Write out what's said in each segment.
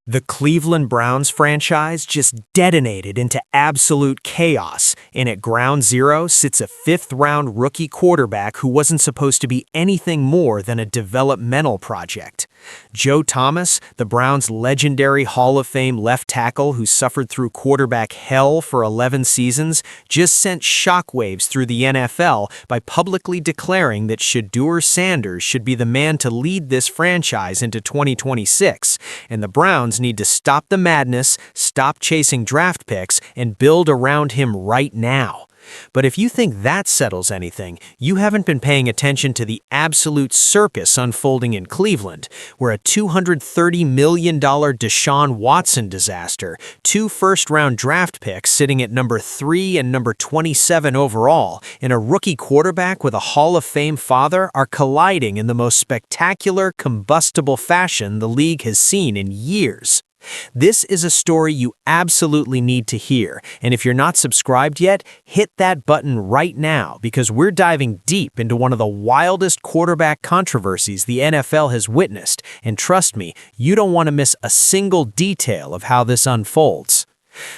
The Cleveland Browns franchise just detonated into absolute chaos, and at ground zero sits a fifth-round rookie quarterback who wasn't supposed to be anything more than a developmental project. Joe Thomas, the Browns' legendary Hall of Fame left tackle who suffered through quarterback hell for 11 seasons, just sent shockwaves through the NFL by publicly declaring that Shedeur Sanders should be the man to lead this franchise into 2026, and the Browns need to stop the madness, stop chasing draft picks, and build around him right now. But if you think that settles anything, you haven't been paying attention to the absolute circus unfolding in Cleveland, where a $230 million Deshaun Watson disaster, 2 first-round draft picks sitting at number 3 and number 27 overall, and a rookie quarterback with a Hall of Fame father are colliding in the most spectacular, combustible fashion the league has seen in years. This is a story you absolutely need to hear, and if you're not subscribed yet, hit that button right now because we're diving deep into one of the wildest quarterback controversies the NFL has witnessed, and trust me, you don't want to miss a single detail of how this unfolds.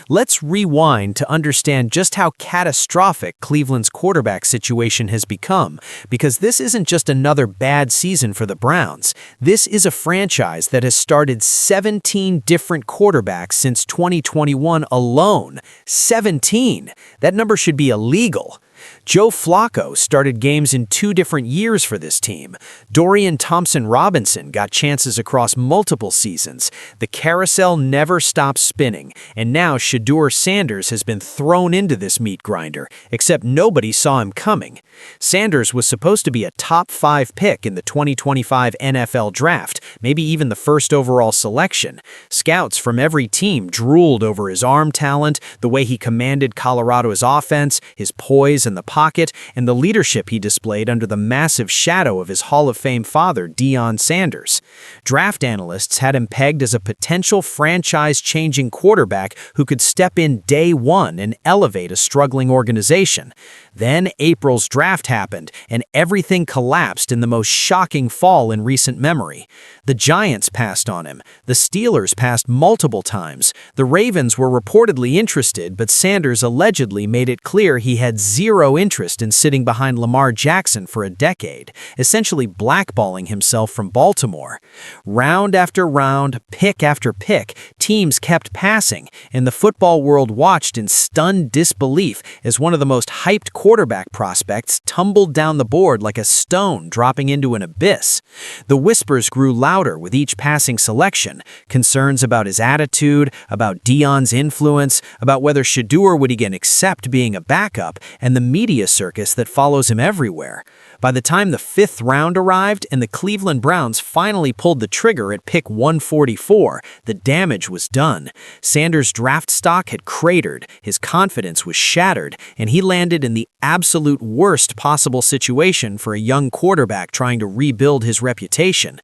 Let's rewind to understand just how catastrophic Cleveland's quarterback situation has become, because this isn't just another bad season for the Browns. This is a franchise that has started 17 different quarterbacks since 2021 alone. 17! That number should be illegal. Joe Flacco started games in 2 different years for this team. Dorian Thompson-Robinson got chances across multiple seasons. The carousel never stopped spinning, and now Shedeur Sanders has been thrown into this meat grinder, except nobody saw him coming. Sanders was supposed to be a top 5 pick in the 2025 NFL Draft, maybe even the first overall selection. Scouts from every team drooled over his arm talent, the way he commanded Colorado's offense, his poise in the pocket, and the leadership he displayed under the massive shadow of his Hall of Fame father, Deion Sanders. Draft analysts had him pegged as a potential franchise-changing quarterback who could step in day one and elevate a struggling organization. Then April's draft happened, and everything collapsed in the most shocking fall in recent memory. The Giants passed on him. The Steelers passed multiple times. The Ravens were reportedly interested, but Sanders allegedly made it clear he had zero interest in sitting behind Lamar Jackson for a decade, essentially blackballing himself from Baltimore. Round after round, pick after pick, teams kept passing, and the football world watched in stunned disbelief as one of the most hyped quarterback prospects tumbled down the board like a stone dropping into an abyss. The whispers grew louder with each passing selection, concerns about his attitude, about Deion's influence, about whether Shedeur would again accept being a backup, and the media circus that follows him everywhere. By the time the 5th round arrived and the Cleveland Browns finally pulled the trigger at pick 144, the damage was done. Sanders' draft stock had cratered, his confidence was shattered, and he landed in the absolute worst possible situation for a young quarterback trying to rebuild his reputation.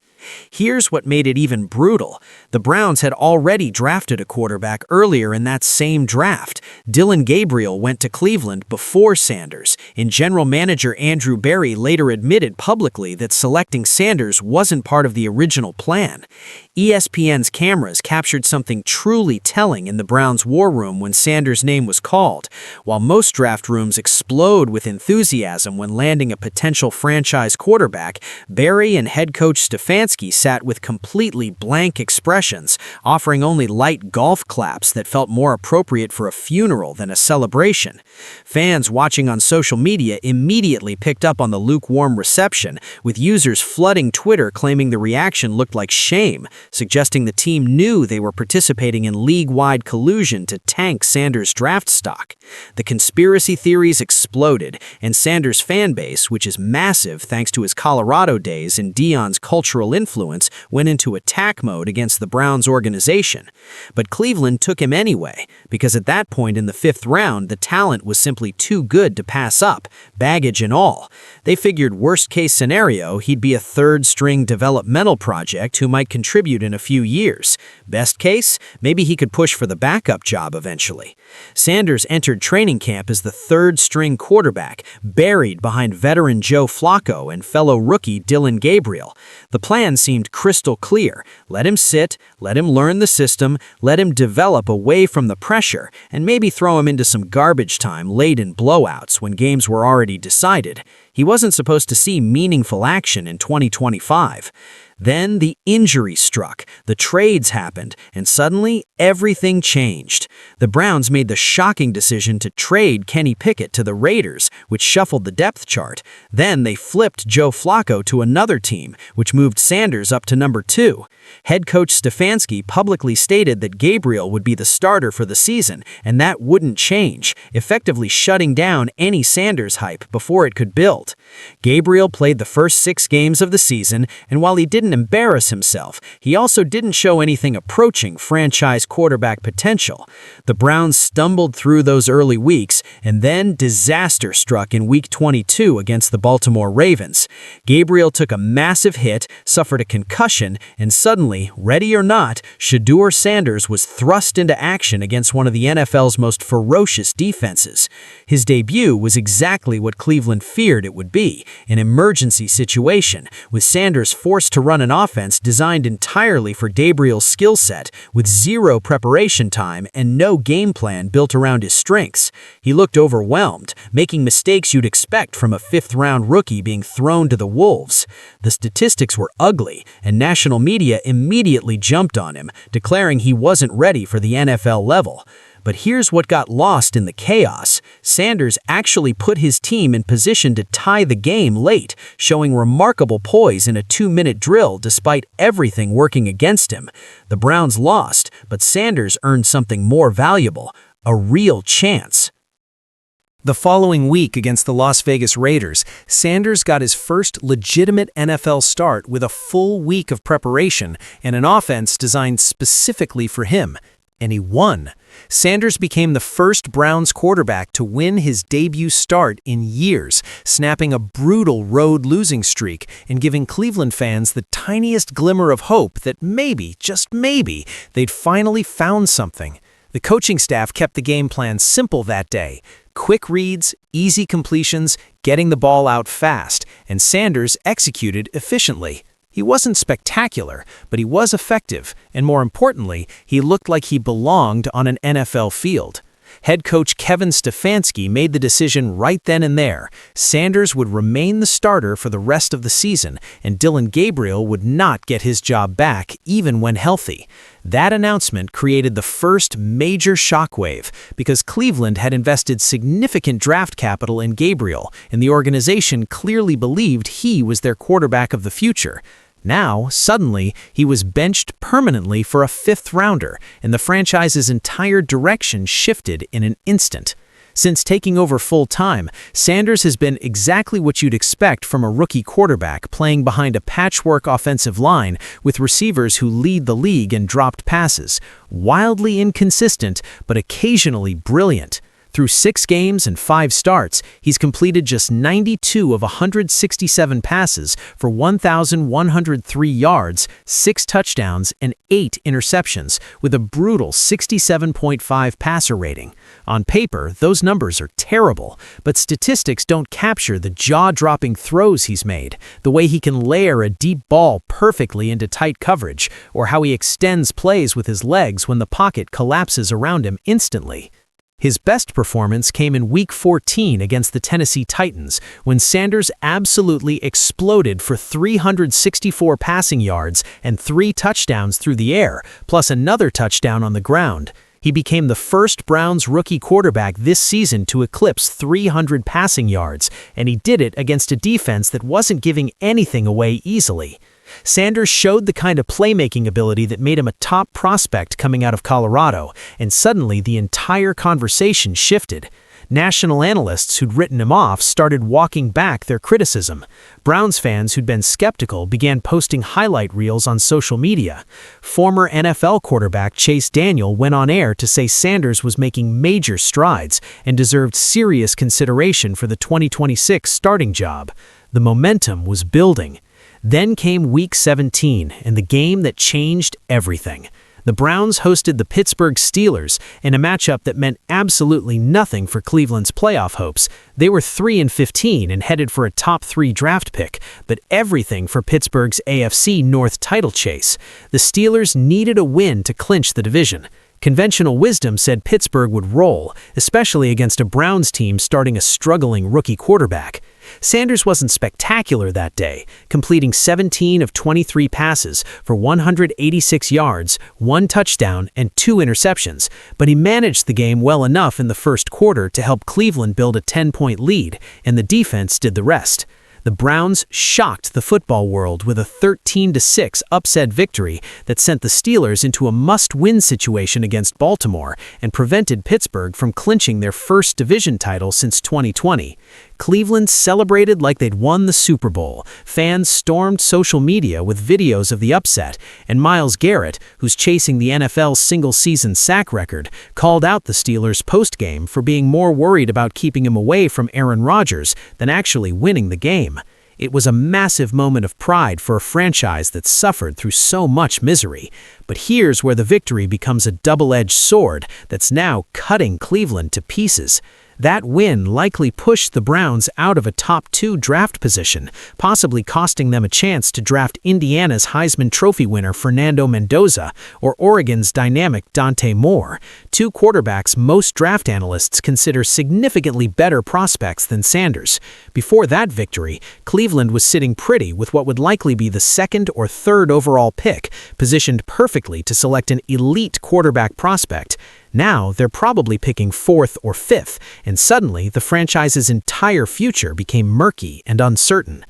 Here's what made it even brutal. The Browns had already drafted a quarterback earlier in that same draft. Dillon Gabriel went to Cleveland before Sanders, and general manager Andrew Berry later admitted publicly that selecting Sanders wasn't part of the original plan. ESPN's cameras captured something truly telling in the Browns' war room when Sanders' name was called. While most draft rooms explode with enthusiasm when landing a potential franchise quarterback, Berry and head coach Stefanski sat with completely blank expressions, offering only light golf claps that felt more appropriate for a funeral than a celebration. Fans watching on social media immediately picked up on the lukewarm reception, with users flooding Twitter claiming the reaction looked like shame, suggesting the team knew they were participating in league-wide collusion to tank Sanders' draft stock. The conspiracy theories exploded, and Sanders' fan base, which is massive thanks to his Colorado days and Deion's cultural influence, went into attack mode against the Browns organization. But Cleveland took him anyway, because at that point in the 5th round, the talent was simply too good to pass up, baggage and all. They figured worst-case scenario, he'd be a third-string developmental project who might contribute in a few years. Best case, maybe he could push for the backup job eventually. Sanders entered training camp as the third-string quarterback, buried behind veteran Joe Flacco and fellow rookie Dillon Gabriel. The plan plan seemed crystal clear. Let him sit, let him learn the system, let him develop away from the pressure, and maybe throw him into some garbage time late in blowouts when games were already decided. He wasn't supposed to see meaningful action in 2025. Then the injury struck, the trades happened, and suddenly everything changed. The Browns made the shocking decision to trade Kenny Pickett to the Raiders, which shuffled the depth chart. Then they flipped Joe Flacco to another team, which moved Sanders up to number 2. Head coach Stefanski publicly stated that Gabriel would be the starter for the season, and that wouldn't change, effectively shutting down any Sanders hype before it could build. Gabriel played the first 6 games of the season, and while he didn't embarrass himself, he also didn't show anything approaching franchise quarterback potential. The Browns stumbled through those early weeks, and then disaster struck in Week 22 against the Baltimore Ravens. Gabriel took a massive hit, suffered a concussion, and suddenly, ready or not, Shedeur Sanders was thrust into action against one of the NFL's most ferocious defenses. His debut was exactly what Cleveland feared it would be, an emergency situation, with Sanders forced to run an offense designed entirely for Gabriel's skill set, with zero preparation time and no game plan built around his strengths. He looked overwhelmed, making mistakes you'd expect from a 5th-round rookie being thrown to the wolves. The statistics were ugly, and national media immediately jumped on him, declaring he wasn't ready for the NFL level. But here's what got lost in the chaos. Sanders actually put his team in position to tie the game late, showing remarkable poise in a 2-minute drill despite everything working against him. The Browns lost, but Sanders earned something more valuable, a real chance. The following week against the Las Vegas Raiders, Sanders got his first legitimate NFL start with a full week of preparation and an offense designed specifically for him. And he won. Sanders became the first Browns quarterback to win his debut start in years, snapping a brutal road losing streak and giving Cleveland fans the tiniest glimmer of hope that maybe, just maybe, they'd finally found something. The coaching staff kept the game plan simple that day. Quick reads, easy completions, getting the ball out fast, and Sanders executed efficiently. He wasn't spectacular, but he was effective, and more importantly, he looked like he belonged on an NFL field. Head coach Kevin Stefanski made the decision right then and there. Sanders would remain the starter for the rest of the season, and Dillon Gabriel would not get his job back, even when healthy. That announcement created the first major shockwave because Cleveland had invested significant draft capital in Gabriel, and the organization clearly believed he was their quarterback of the future. Now, suddenly, he was benched permanently for a 5th-rounder, and the franchise's entire direction shifted in an instant. Since taking over full-time, Sanders has been exactly what you'd expect from a rookie quarterback playing behind a patchwork offensive line with receivers who lead the league in dropped passes. Wildly inconsistent, but occasionally brilliant. Through 6 games and 5 starts, he's completed just 92 of 167 passes for 1,103 yards, 6 touchdowns, and 8 interceptions, with a brutal 67.5 passer rating. On paper, those numbers are terrible, but statistics don't capture the jaw-dropping throws he's made, the way he can layer a deep ball perfectly into tight coverage, or how he extends plays with his legs when the pocket collapses around him instantly. His best performance came in Week 14 against the Tennessee Titans, when Sanders absolutely exploded for 364 passing yards and 3 touchdowns through the air, plus another touchdown on the ground. He became the first Browns rookie quarterback this season to eclipse 300 passing yards, and he did it against a defense that wasn't giving anything away easily. Sanders showed the kind of playmaking ability that made him a top prospect coming out of Colorado, and suddenly the entire conversation shifted. National analysts who'd written him off started walking back their criticism. Browns fans who'd been skeptical began posting highlight reels on social media. Former NFL quarterback Chase Daniel went on air to say Sanders was making major strides and deserved serious consideration for the 2026 starting job. The momentum was building. Then came Week 17 and the game that changed everything. The Browns hosted the Pittsburgh Steelers in a matchup that meant absolutely nothing for Cleveland's playoff hopes. They were 3-15 and headed for a top 3 draft pick, but everything for Pittsburgh's AFC North title chase. The Steelers needed a win to clinch the division. Conventional wisdom said Pittsburgh would roll, especially against a Browns team starting a struggling rookie quarterback. Sanders wasn't spectacular that day, completing 17 of 23 passes for 186 yards, 1 touchdown, and 2 interceptions, but he managed the game well enough in the first quarter to help Cleveland build a 10-point lead, and the defense did the rest. The Browns shocked the football world with a 13-6 upset victory that sent the Steelers into a must-win situation against Baltimore and prevented Pittsburgh from clinching their first division title since 2020. Cleveland celebrated like they'd won the Super Bowl. Fans stormed social media with videos of the upset, and Myles Garrett, who's chasing the NFL's single-season sack record, called out the Steelers post-game for being more worried about keeping him away from Aaron Rodgers than actually winning the game. It was a massive moment of pride for a franchise that suffered through so much misery. But here's where the victory becomes a double-edged sword that's now cutting Cleveland to pieces. That win likely pushed the Browns out of a top 2 draft position, possibly costing them a chance to draft Indiana's Heisman Trophy winner Fernando Mendoza or Oregon's dynamic Dante Moore, 2 quarterbacks most draft analysts consider significantly better prospects than Sanders. Before that victory, Cleveland was sitting pretty with what would likely be the 2nd or 3rd overall pick, positioned perfectly to select an elite quarterback prospect. Now, they're probably picking 4th or 5th, and suddenly the franchise's entire future became murky and uncertain.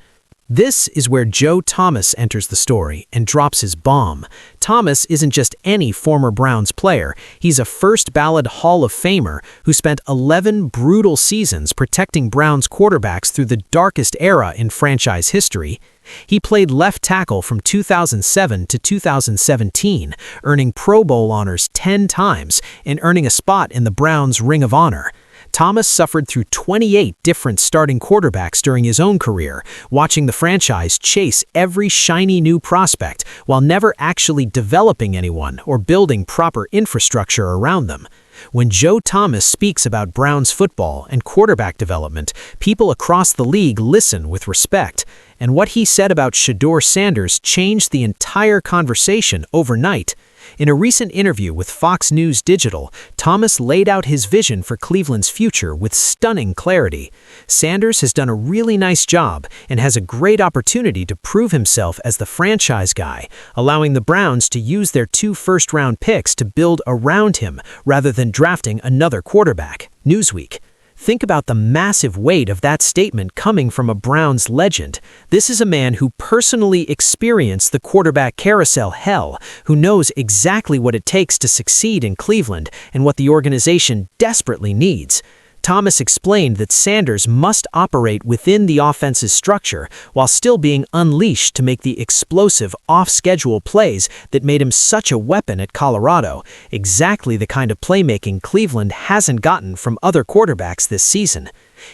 This is where Joe Thomas enters the story and drops his bomb. Thomas isn't just any former Browns player. He's a first-ballot Hall of Famer who spent 11 brutal seasons protecting Browns quarterbacks through the darkest era in franchise history. He played left tackle from 2007 to 2017, earning Pro Bowl honors 10 times and earning a spot in the Browns Ring of Honor. Thomas suffered through 28 different starting quarterbacks during his own career, watching the franchise chase every shiny new prospect while never actually developing anyone or building proper infrastructure around them. When Joe Thomas speaks about Browns football and quarterback development, people across the league listen with respect. And what he said about Shedeur Sanders changed the entire conversation overnight. In a recent interview with Fox News Digital, Thomas laid out his vision for Cleveland's future with stunning clarity. Sanders has done a really nice job and has a great opportunity to prove himself as the franchise guy, allowing the Browns to use their 2 first-round picks to build around him rather than drafting another quarterback. Newsweek. Think about the massive weight of that statement coming from a Browns legend. This is a man who personally experienced the quarterback carousel hell, who knows exactly what it takes to succeed in Cleveland and what the organization desperately needs. Thomas explained that Sanders must operate within the offense's structure while still being unleashed to make the explosive, off-schedule plays that made him such a weapon at Colorado, exactly the kind of playmaking Cleveland hasn't gotten from other quarterbacks this season.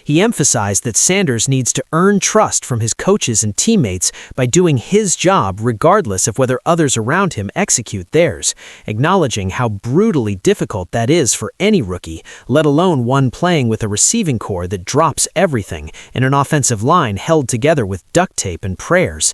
He emphasized that Sanders needs to earn trust from his coaches and teammates by doing his job regardless of whether others around him execute theirs, acknowledging how brutally difficult that is for any rookie, let alone one playing with a receiving corps that drops everything and an offensive line held together with duct tape and prayers.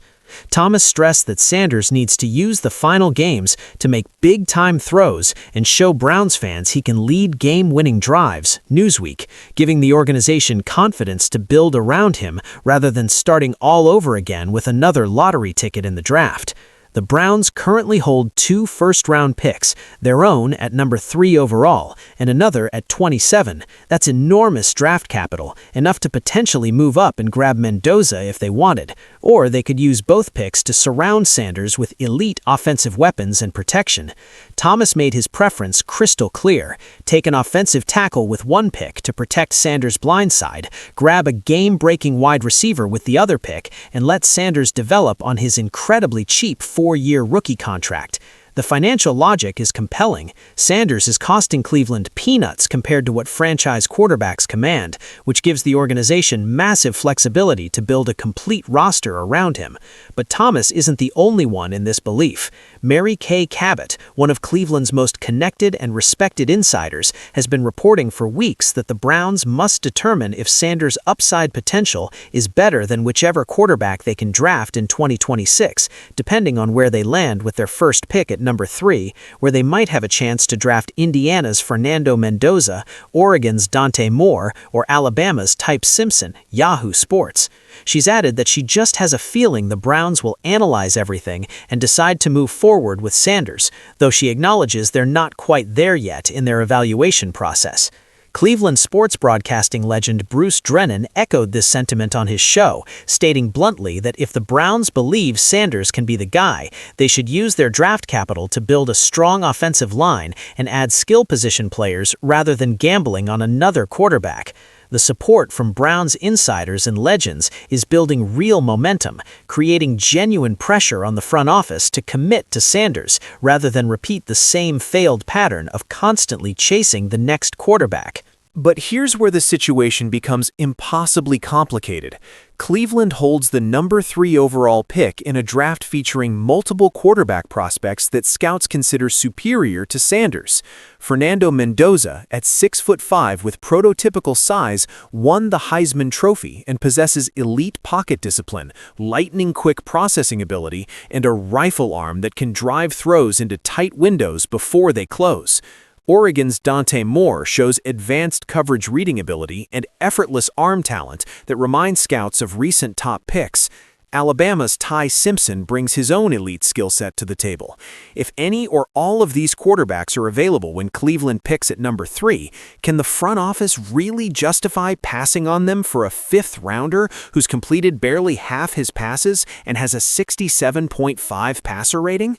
Thomas stressed that Sanders needs to use the final games to make big-time throws and show Browns fans he can lead game-winning drives, Newsweek, giving the organization confidence to build around him rather than starting all over again with another lottery ticket in the draft. The Browns currently hold 2 first-round picks, their own at number 3 overall, and another at 27. That's enormous draft capital, enough to potentially move up and grab Mendoza if they wanted. Or they could use both picks to surround Sanders with elite offensive weapons and protection. Thomas made his preference crystal clear. Take an offensive tackle with 1 pick to protect Sanders' blind side, grab a game-breaking wide receiver with the other pick, and let Sanders develop on his incredibly cheap 4-year rookie contract. The financial logic is compelling. Sanders is costing Cleveland peanuts compared to what franchise quarterbacks command, which gives the organization massive flexibility to build a complete roster around him. But Thomas isn't the only one in this belief. Mary Kay Cabot, one of Cleveland's most connected and respected insiders, has been reporting for weeks that the Browns must determine if Sanders' upside potential is better than whichever quarterback they can draft in 2026, depending on where they land with their first pick at number 3, where they might have a chance to draft Indiana's Fernando Mendoza, Oregon's Dante Moore, or Alabama's Ty Simpson, Yahoo Sports. She's added that she just has a feeling the Browns will analyze everything and decide to move forward with Sanders, though she acknowledges they're not quite there yet in their evaluation process. Cleveland sports broadcasting legend Bruce Drennan echoed this sentiment on his show, stating bluntly that if the Browns believe Sanders can be the guy, they should use their draft capital to build a strong offensive line and add skill position players rather than gambling on another quarterback. The support from Browns insiders and legends is building real momentum, creating genuine pressure on the front office to commit to Sanders rather than repeat the same failed pattern of constantly chasing the next quarterback. But here's where the situation becomes impossibly complicated. Cleveland holds the number 3 overall pick in a draft featuring multiple quarterback prospects that scouts consider superior to Sanders. Fernando Mendoza, at 6'5" with prototypical size, won the Heisman Trophy and possesses elite pocket discipline, lightning-quick processing ability, and a rifle arm that can drive throws into tight windows before they close. Oregon's Dante Moore shows advanced coverage reading ability and effortless arm talent that reminds scouts of recent top picks. Alabama's Ty Simpson brings his own elite skill set to the table. If any or all of these quarterbacks are available when Cleveland picks at number 3, can the front office really justify passing on them for a 5th rounder who's completed barely half his passes and has a 67.5 passer rating?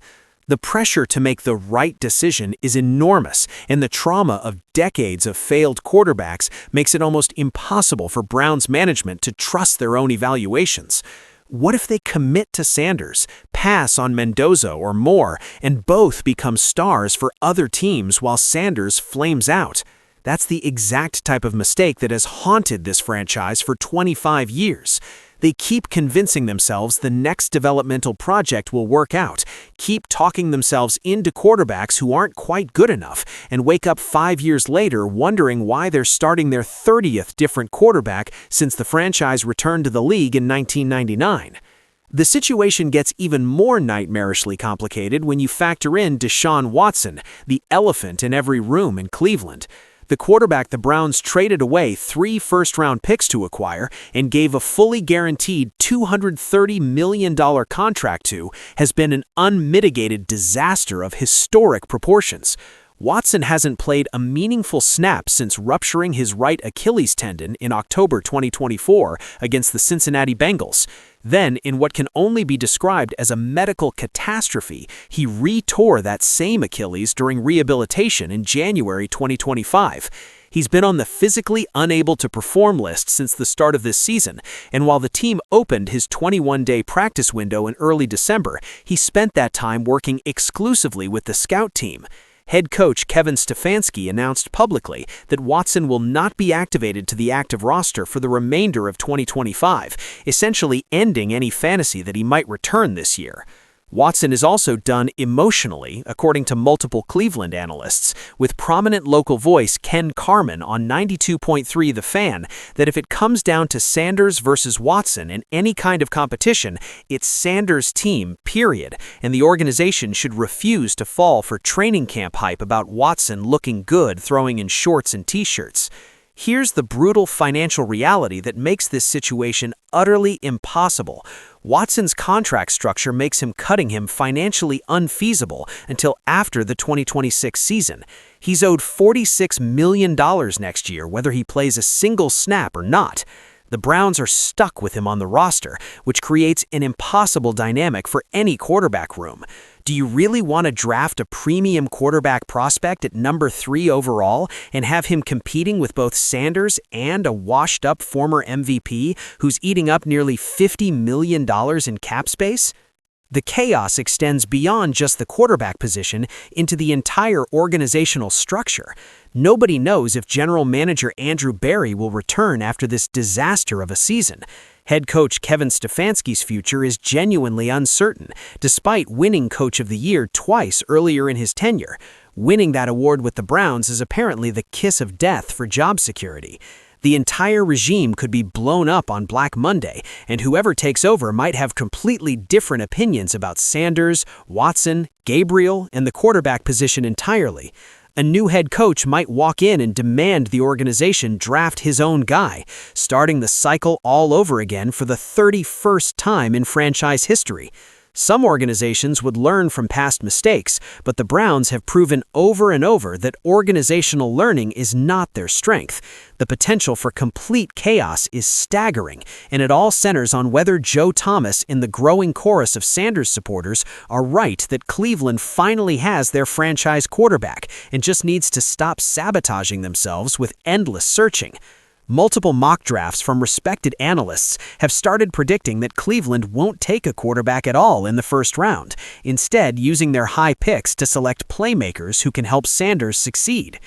The pressure to make the right decision is enormous, and the trauma of decades of failed quarterbacks makes it almost impossible for Browns management to trust their own evaluations. What if they commit to Sanders, pass on Mendoza or Moore, and both become stars for other teams while Sanders flames out? That's the exact type of mistake that has haunted this franchise for 25 years. They keep convincing themselves the next developmental project will work out, keep talking themselves into quarterbacks who aren't quite good enough, and wake up 5 years later wondering why they're starting their 30th different quarterback since the franchise returned to the league in 1999. The situation gets even more nightmarishly complicated when you factor in Deshaun Watson, the elephant in every room in Cleveland. The quarterback the Browns traded away 3 first-round picks to acquire and gave a fully guaranteed $230 million contract to has been an unmitigated disaster of historic proportions. Watson hasn't played a meaningful snap since rupturing his right Achilles tendon in October 2024 against the Cincinnati Bengals. Then, in what can only be described as a medical catastrophe, he re-tore that same Achilles during rehabilitation in January 2025. He's been on the physically unable to perform list since the start of this season, and while the team opened his 21-day practice window in early December, he spent that time working exclusively with the scout team. Head coach Kevin Stefanski announced publicly that Watson will not be activated to the active roster for the remainder of 2025, essentially ending any fantasy that he might return this year. Watson is also done emotionally, according to multiple Cleveland analysts, with prominent local voice Ken Carman on 92.3 The Fan that if it comes down to Sanders versus Watson in any kind of competition, it's Sanders' team, period, and the organization should refuse to fall for training camp hype about Watson looking good throwing in shorts and t-shirts. Here's the brutal financial reality that makes this situation utterly impossible. Watson's contract structure makes cutting him financially unfeasible until after the 2026 season. He's owed $46 million next year, whether he plays a single snap or not. The Browns are stuck with him on the roster, which creates an impossible dynamic for any quarterback room. Do you really want to draft a premium quarterback prospect at number 3 overall and have him competing with both Sanders and a washed-up former MVP who's eating up nearly $50 million in cap space? The chaos extends beyond just the quarterback position into the entire organizational structure. Nobody knows if general manager Andrew Berry will return after this disaster of a season. Head coach Kevin Stefanski's future is genuinely uncertain, despite winning Coach of the Year twice earlier in his tenure. Winning that award with the Browns is apparently the kiss of death for job security. The entire regime could be blown up on Black Monday, and whoever takes over might have completely different opinions about Sanders, Watson, Gabriel, and the quarterback position entirely. A new head coach might walk in and demand the organization draft his own guy, starting the cycle all over again for the 31st time in franchise history. Some organizations would learn from past mistakes, but the Browns have proven over and over that organizational learning is not their strength. The potential for complete chaos is staggering, and it all centers on whether Joe Thomas and the growing chorus of Sanders supporters are right that Cleveland finally has their franchise quarterback and just needs to stop sabotaging themselves with endless searching. Multiple mock drafts from respected analysts have started predicting that Cleveland won't take a quarterback at all in the first round, instead using their high picks to select playmakers who can help Sanders succeed.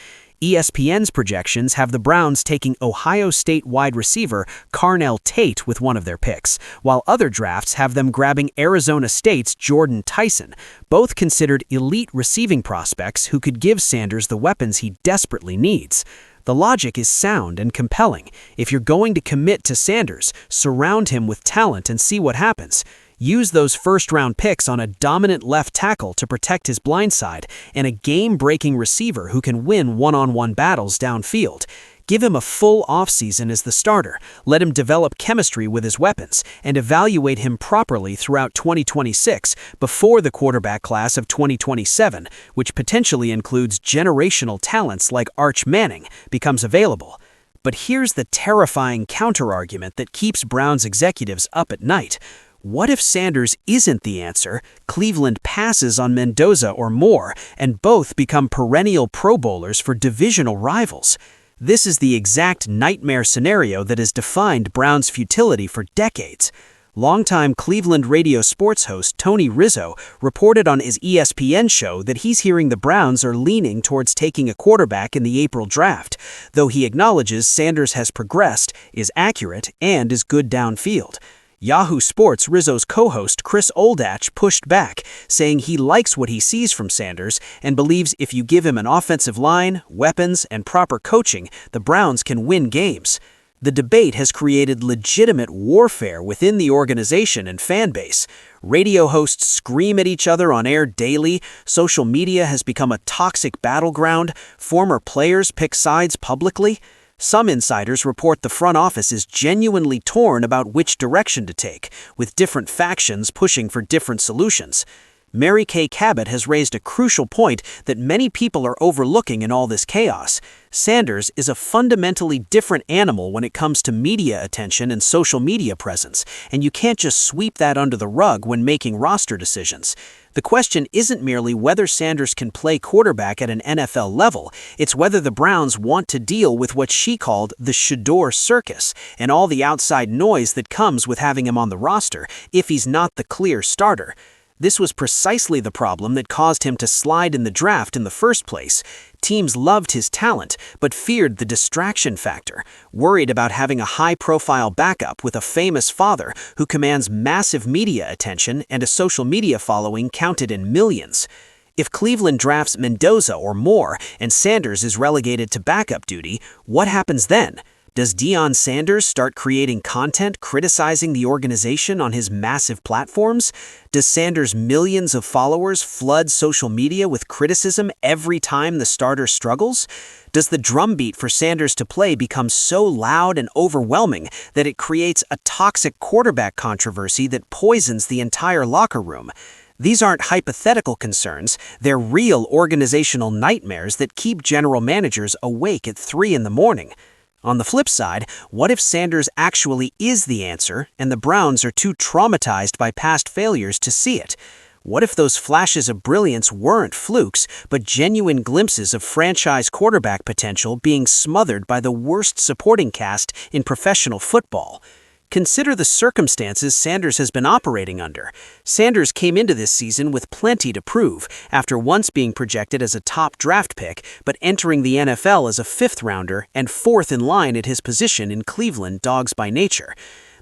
ESPN's projections have the Browns taking Ohio State wide receiver Carnell Tate with one of their picks, while other drafts have them grabbing Arizona State's Jordan Tyson, both considered elite receiving prospects who could give Sanders the weapons he desperately needs. The logic is sound and compelling. If you're going to commit to Sanders, surround him with talent and see what happens. Use those first-round picks on a dominant left tackle to protect his blind side and a game-breaking receiver who can win one-on-one battles downfield. Give him a full offseason as the starter, let him develop chemistry with his weapons, and evaluate him properly throughout 2026 before the quarterback class of 2027, which potentially includes generational talents like Arch Manning, becomes available. But here's the terrifying counterargument that keeps Browns executives up at night. What if Sanders isn't the answer, Cleveland passes on Mendoza or Moore, and both become perennial Pro Bowlers for divisional rivals? This is the exact nightmare scenario that has defined Browns' futility for decades. Longtime Cleveland radio sports host Tony Rizzo reported on his ESPN show that he's hearing the Browns are leaning towards taking a quarterback in the April draft, though he acknowledges Sanders has progressed, is accurate, and is good downfield. Yahoo Sports' Rizzo's co-host Chris Oldach pushed back, saying he likes what he sees from Sanders and believes if you give him an offensive line, weapons, and proper coaching, the Browns can win games. The debate has created legitimate warfare within the organization and fan base. Radio hosts scream at each other on air daily, social media has become a toxic battleground, former players pick sides publicly. Some insiders report the front office is genuinely torn about which direction to take, with different factions pushing for different solutions. Mary Kay Cabot has raised a crucial point that many people are overlooking in all this chaos. Sanders is a fundamentally different animal when it comes to media attention and social media presence, and you can't just sweep that under the rug when making roster decisions. The question isn't merely whether Sanders can play quarterback at an NFL level, it's whether the Browns want to deal with what she called the Shedeur circus and all the outside noise that comes with having him on the roster if he's not the clear starter. This was precisely the problem that caused him to slide in the draft in the first place. Teams loved his talent, but feared the distraction factor, worried about having a high-profile backup with a famous father who commands massive media attention and a social media following counted in millions. If Cleveland drafts Mendoza or Moore and Sanders is relegated to backup duty, what happens then? Does Deion Sanders start creating content criticizing the organization on his massive platforms? Does Sanders' millions of followers flood social media with criticism every time the starter struggles? Does the drumbeat for Sanders to play become so loud and overwhelming that it creates a toxic quarterback controversy that poisons the entire locker room? These aren't hypothetical concerns, they're real organizational nightmares that keep general managers awake at 3 in the morning. On the flip side, what if Sanders actually is the answer and the Browns are too traumatized by past failures to see it? What if those flashes of brilliance weren't flukes, but genuine glimpses of franchise quarterback potential being smothered by the worst supporting cast in professional football? Consider the circumstances Sanders has been operating under. Sanders came into this season with plenty to prove, after once being projected as a top draft pick, but entering the NFL as a fifth-rounder and fourth in line at his position in Cleveland, dogs by nature.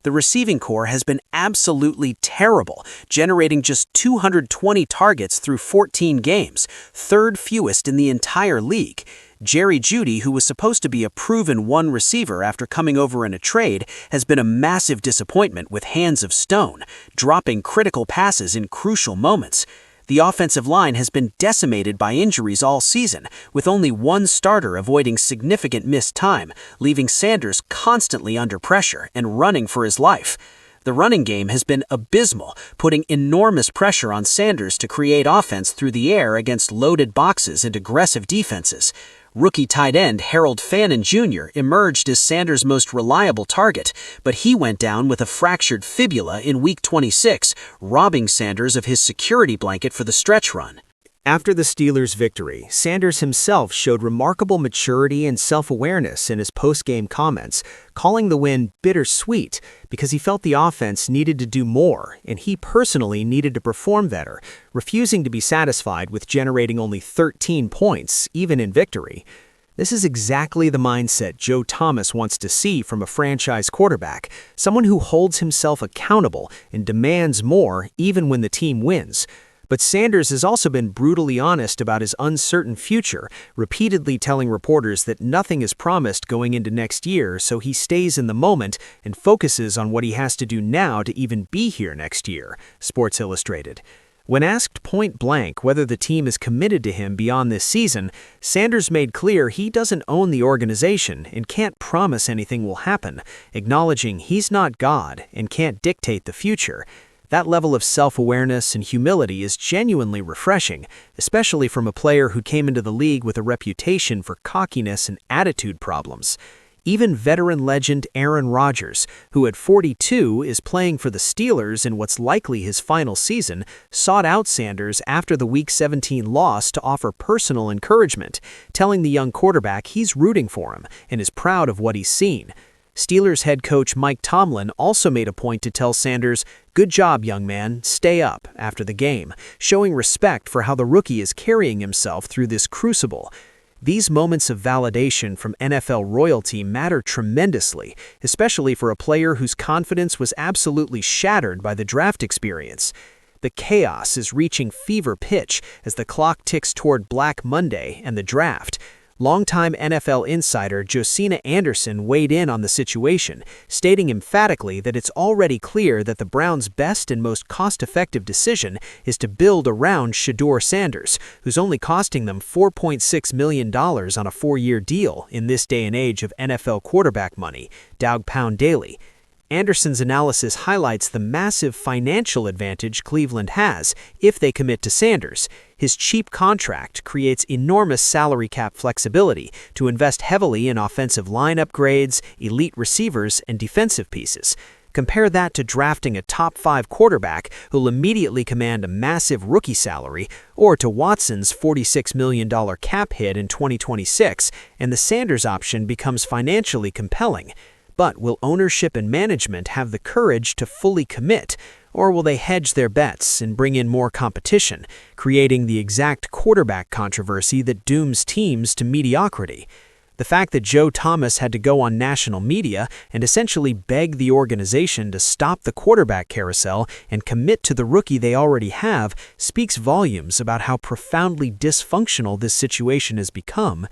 The receiving corps has been absolutely terrible, generating just 220 targets through 14 games, third fewest in the entire league. Jerry Jeudy, who was supposed to be a proven one receiver after coming over in a trade, has been a massive disappointment with hands of stone, dropping critical passes in crucial moments. The offensive line has been decimated by injuries all season, with only one starter avoiding significant missed time, leaving Sanders constantly under pressure and running for his life. The running game has been abysmal, putting enormous pressure on Sanders to create offense through the air against loaded boxes and aggressive defenses. Rookie tight end Harold Fannin Jr. emerged as Sanders' most reliable target, but he went down with a fractured fibula in Week 26, robbing Sanders of his security blanket for the stretch run. After the Steelers' victory, Sanders himself showed remarkable maturity and self-awareness in his post-game comments, calling the win bittersweet because he felt the offense needed to do more and he personally needed to perform better, refusing to be satisfied with generating only 13 points, even in victory. This is exactly the mindset Joe Thomas wants to see from a franchise quarterback, someone who holds himself accountable and demands more even when the team wins. But Sanders has also been brutally honest about his uncertain future, repeatedly telling reporters that nothing is promised going into next year, so he stays in the moment and focuses on what he has to do now to even be here next year, Sports Illustrated. When asked point blank whether the team is committed to him beyond this season, Sanders made clear he doesn't own the organization and can't promise anything will happen, acknowledging he's not God and can't dictate the future. That level of self-awareness and humility is genuinely refreshing, especially from a player who came into the league with a reputation for cockiness and attitude problems. Even veteran legend Aaron Rodgers, who at 42 is playing for the Steelers in what's likely his final season, sought out Sanders after the Week 17 loss to offer personal encouragement, telling the young quarterback he's rooting for him and is proud of what he's seen. Steelers head coach Mike Tomlin also made a point to tell Sanders, "Good job, young man, stay up," after the game, showing respect for how the rookie is carrying himself through this crucible. These moments of validation from NFL royalty matter tremendously, especially for a player whose confidence was absolutely shattered by the draft experience. The chaos is reaching fever pitch as the clock ticks toward Black Monday and the draft. Longtime NFL insider Josina weighed in on the situation, stating emphatically that it's already clear that the Browns' best and most cost-effective decision is to build around Shedeur Sanders, who's only costing them $4.6 million on a 4-year deal in this day and age of NFL quarterback money, Dog Pound Daily. Anderson's analysis highlights the massive financial advantage Cleveland has if they commit to Sanders. His cheap contract creates enormous salary cap flexibility to invest heavily in offensive line upgrades, elite receivers, and defensive pieces. Compare that to drafting a top-5 quarterback who'll immediately command a massive rookie salary, or to Watson's $46 million cap hit in 2026, and the Sanders option becomes financially compelling. But will ownership and management have the courage to fully commit, or will they hedge their bets and bring in more competition, creating the exact quarterback controversy that dooms teams to mediocrity? The fact that Joe Thomas had to go on national media and essentially beg the organization to stop the quarterback carousel and commit to the rookie they already have speaks volumes about how profoundly dysfunctional this situation has become.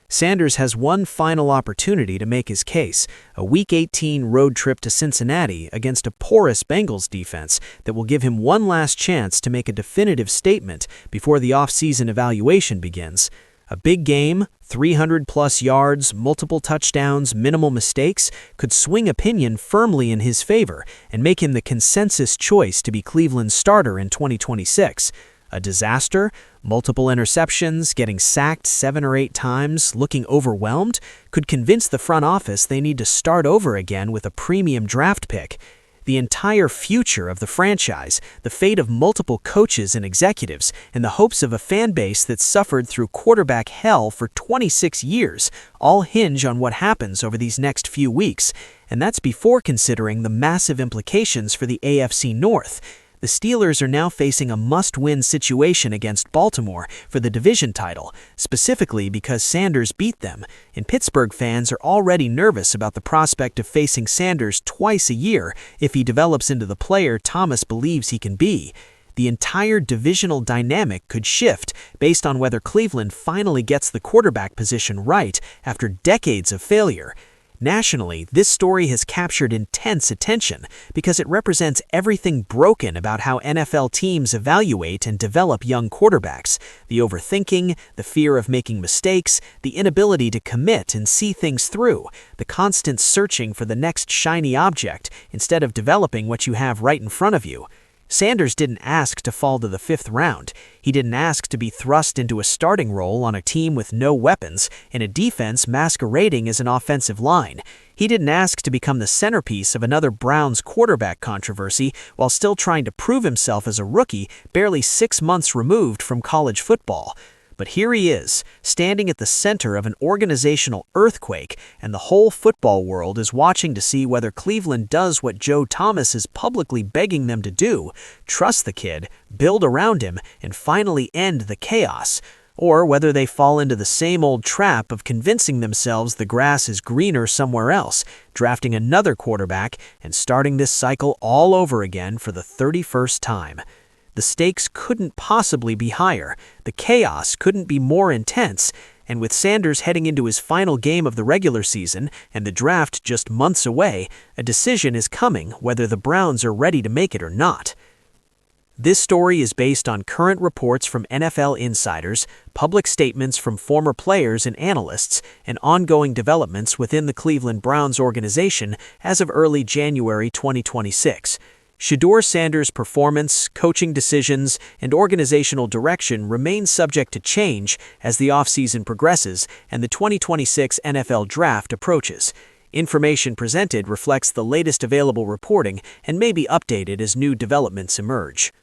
Sanders has one final opportunity to make his case, a Week 18 road trip to Cincinnati against a porous Bengals defense that will give him one last chance to make a definitive statement before the off-season evaluation begins. A big game, 300-plus yards, multiple touchdowns, minimal mistakes, could swing opinion firmly in his favor and make him the consensus choice to be Cleveland's starter in 2026. A disaster, multiple interceptions, getting sacked 7 or 8 times, looking overwhelmed, could convince the front office they need to start over again with a premium draft pick. The entire future of the franchise, the fate of multiple coaches and executives, and the hopes of a fan base that's suffered through quarterback hell for 26 years all hinge on what happens over these next few weeks, and that's before considering the massive implications for the AFC North. The Steelers are now facing a must-win situation against Baltimore for the division title, specifically because Sanders beat them, and Pittsburgh fans are already nervous about the prospect of facing Sanders twice a year if he develops into the player Thomas believes he can be. The entire divisional dynamic could shift based on whether Cleveland finally gets the quarterback position right after decades of failure. Nationally, this story has captured intense attention because it represents everything broken about how NFL teams evaluate and develop young quarterbacks: the overthinking, the fear of making mistakes, the inability to commit and see things through, the constant searching for the next shiny object instead of developing what you have right in front of you. Sanders didn't ask to fall to the 5th round. He didn't ask to be thrust into a starting role on a team with no weapons in a defense masquerading as an offensive line. He didn't ask to become the centerpiece of another Browns quarterback controversy while still trying to prove himself as a rookie barely 6 months removed from college football. But here he is, standing at the center of an organizational earthquake, and the whole football world is watching to see whether Cleveland does what Joe Thomas is publicly begging them to do: trust the kid, build around him, and finally end the chaos, or whether they fall into the same old trap of convincing themselves the grass is greener somewhere else, drafting another quarterback, and starting this cycle all over again for the 31st time. The stakes couldn't possibly be higher, the chaos couldn't be more intense, and with Sanders heading into his final game of the regular season and the draft just months away, a decision is coming whether the Browns are ready to make it or not. This story is based on current reports from NFL insiders, public statements from former players and analysts, and ongoing developments within the Cleveland Browns organization as of early January 2026. Shedeur Sanders' performance, coaching decisions, and organizational direction remain subject to change as the offseason progresses and the 2026 NFL Draft approaches. Information presented reflects the latest available reporting and may be updated as new developments emerge.